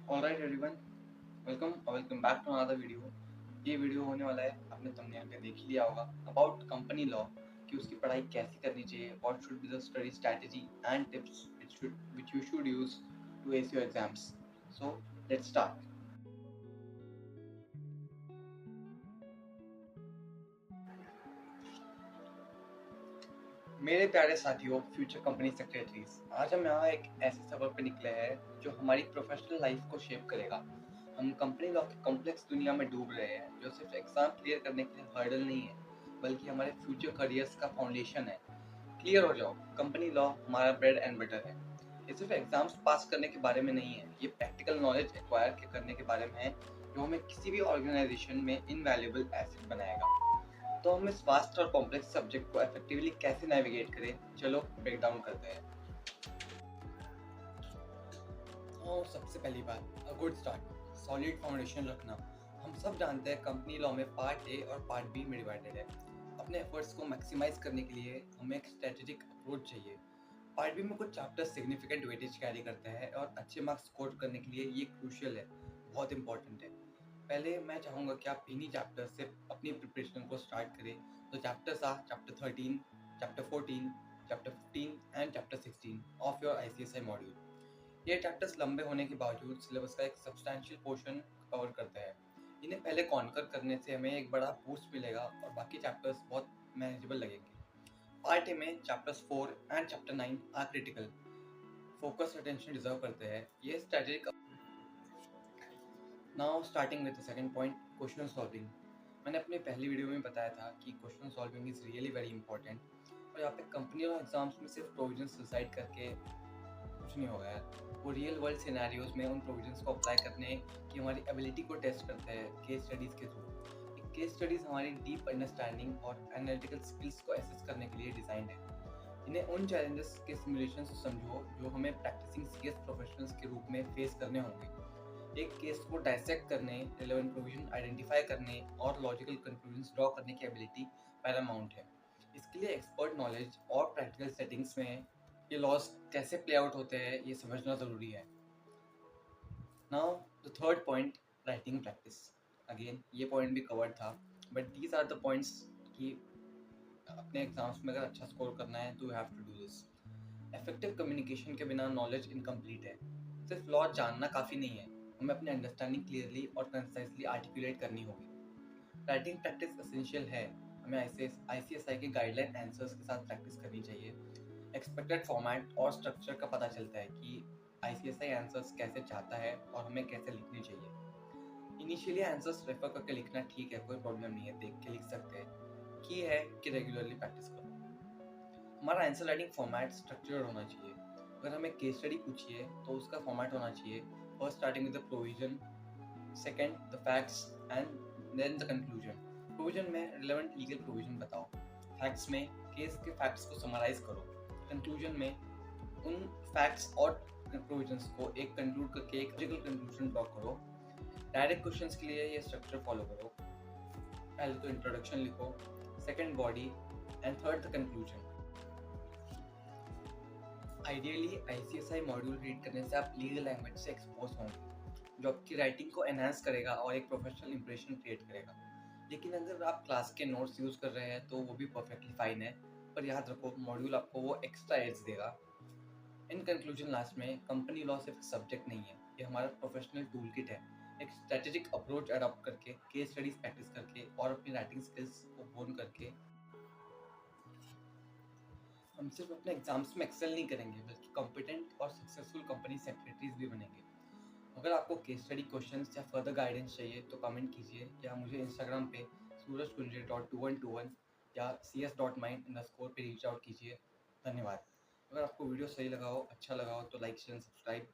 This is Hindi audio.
Alright everyone, welcome back to another video. ये वीडियो होने वाला है, आपने थंबनेल पे देख ही लिया होगा, अबाउट कंपनी लॉ कि उसकी पढ़ाई कैसे करनी चाहिए, what should be the study strategy and tips which you should use to ace your exams. So let's start. मेरे प्यारे साथियों, फ्यूचर कंपनी सेक्रेटरीज, आज हम यहाँ एक ऐसे सफर पर निकले हैं जो हमारी प्रोफेशनल लाइफ को शेप करेगा। हम कंपनी लॉ की कॉम्प्लेक्स दुनिया में डूब रहे हैं जो सिर्फ एग्जाम क्लियर करने के लिए हर्डल नहीं है, बल्कि हमारे फ्यूचर करियर्स का फाउंडेशन है। क्लियर हो जाओ, कंपनी लॉ हमारा ब्रेड एंड बटर है। ये सिर्फ एग्जाम्स पास करने के बारे में नहीं है, ये प्रैक्टिकल नॉलेज एक्वायर करने के बारे में है जो हमें किसी भी ऑर्गेनाइजेशन में इनवैल्यूएबल एसेट बनाएगा। तो हम इस वास्ट और कॉम्प्लेक्स सब्जेक्ट को इफेक्टिवली कैसे नेविगेट करें, चलो ब्रेक डाउन करते हैं। तो सबसे पहली बात, a good start, solid foundation रखना। हम सब जानते हैं कंपनी लॉ में पार्ट ए और पार्ट बी में डिवाइडेड है। अपने एफर्ट्स को मैक्सिमाइज करने के लिए हमें एक स्ट्रेटेजिक अप्रोच चाहिए। पार्ट बी में कुछ चैप्टर्स सिग्निफिकेंट वेटेज कैरी करते हैं और अच्छे मार्क्स स्कोर करने के लिए ये क्रूशियल है, बहुत इंपॉर्टेंट है। पहले मैं चाहूँगा कि आप इन्हीं चैप्टर से अपनी प्रिपरेशन को स्टार्ट करें। तो chapters our chapter 13, chapter 14, chapter 15 and chapter 16 of your ICSI module. ये चैप्टर्स लंबे होने के बावजूद सिलेबस का एक सब्सटैंशियल पोर्शन कवर करते हैं। इन्हें पहले कॉन्कर करने से हमें एक बड़ा बूस्ट मिलेगा और बाकी चैप्टर्स बहुत मैनेजेबल लगेंगे। पार्ट ए में chapters 4 and chapter 9 are critical, focus attention deserve करते हैं। ये strategic. Now starting with the second point, question solving. मैंने अपनी पहली वीडियो में बताया था कि question solving is really very important. और यहाँ पे कंपनी और एग्जाम्स में सिर्फ प्रोविजंस डिसाइड करके कुछ नहीं होगा यार। वो रियल वर्ल्ड सिनेरियोज में उन प्रोविजंस को अप्लाई करने की हमारी एबिलिटी को टेस्ट करते हैं केस स्टडीज़ के थ्रू। केस स्टडीज़ हमारी डीप अंडरस्टैंडिंग और एनालिटिकल स्किल्स को एसेस करने के लिए डिज़ाइंड है। इन्हें उन चैलेंजेस के सिमुलेशन से समझो जो हमें प्रैक्टिसिंग CS प्रोफेशनल्स के रूप में फेस करने होंगे। एक केस को डायसेक्ट करने, रिलेवेंट प्रोविजन आइडेंटिफाई करने और लॉजिकल कंक्लूजन्स ड्रॉ करने की एबिलिटी पैरामाउंट है। इसके लिए एक्सपर्ट नॉलेज और प्रैक्टिकल सेटिंग्स में ये लॉस कैसे प्ले आउट होते हैं ये समझना ज़रूरी है। Now the third point, writing practice. Again ये पॉइंट भी कवर्ड था, but these are the points कि अपने एग्जाम्स में अगर अच्छा स्कोर करना है तो you have to do this. Effective communication के बिना नॉलेज इनकम्प्लीट है। सिर्फ लॉ जानना काफ़ी नहीं है, हमें अपनी अंडरस्टैंडिंग क्लियरली और कंसाइजली आर्टिकुलेट करनी होगी। राइटिंग प्रैक्टिस एसेंशियल है। हमें ICSI के गाइडलाइन आंसर्स के साथ प्रैक्टिस करनी चाहिए। एक्सपेक्टेड फॉर्मेट और स्ट्रक्चर का पता चलता है कि ICSI आंसर्स कैसे चाहता है और हमें कैसे लिखने चाहिए। इनिशियली आंसर्स रेफर करके लिखना ठीक है, कोई प्रॉब्लम नहीं है, देख के लिख सकते हैं। की है कि रेगुलरली प्रैक्टिस करो। हमारा आंसर राइटिंग फॉर्मेट स्ट्रक्चर्ड होना चाहिए। अगर हमें केस स्टडी पूछिए तो उसका फॉर्मेट होना चाहिए, first starting with the provision, second the facts and then the conclusion. Provision में रिलेवेंट लीगल प्रोविजन बताओ, फैक्ट्स में केस के फैक्ट्स को समराइज करो, कंक्लूजन में उन फैक्ट्स और प्रोविजंस को एक कंक्लूड करके एक लॉजिकल कंक्लूजन ड्रॉ करो। डायरेक्ट क्वेश्चंस के लिए ये स्ट्रक्चर फॉलो करो। पहले तो इंट्रोडक्शन लिखो, second body and third the conclusion. Ideally ICSI module read करने से आप लीगल लैंग्वेज से एक्सपोज होंगे, जो आपकी राइटिंग को एनहांस करेगा और एक प्रोफेशनल इंप्रेशन क्रिएट करेगा। लेकिन अगर आप क्लास के नोट्स यूज़ कर रहे हैं तो वो भी परफेक्टली फाइन है, पर याद रखो मॉड्यूल आपको वो एक्स्ट्रा एड्स देगा। इन कंक्लूजन लास्ट में, कंपनी लॉ सिर्फ सब्जेक्ट नहीं है, ये हमारा प्रोफेशनल टूल किट है। एक स्ट्रेटेजिक अप्रोच अडॉप्ट करके, केस स्टडीज प्रैक्टिस करके और अपनी राइटिंग स्किल्स को होन करके हम सिर्फ अपने एग्जाम्स में एक्सेल नहीं करेंगे, बल्कि कॉम्पिटेंट और सक्सेसफुल कंपनी सेक्रेटरीज भी बनेंगे। अगर आपको केस स्टडी क्वेश्चंस या फर्दर गाइडेंस चाहिए तो कमेंट कीजिए, या मुझे इंस्टाग्राम पे surajkunjre.2121 या cs.mind_ पे रीच आउट कीजिए। धन्यवाद। अगर आपको वीडियो सही लगा हो, अच्छा लगा हो तो लाइक शेयर सब्सक्राइब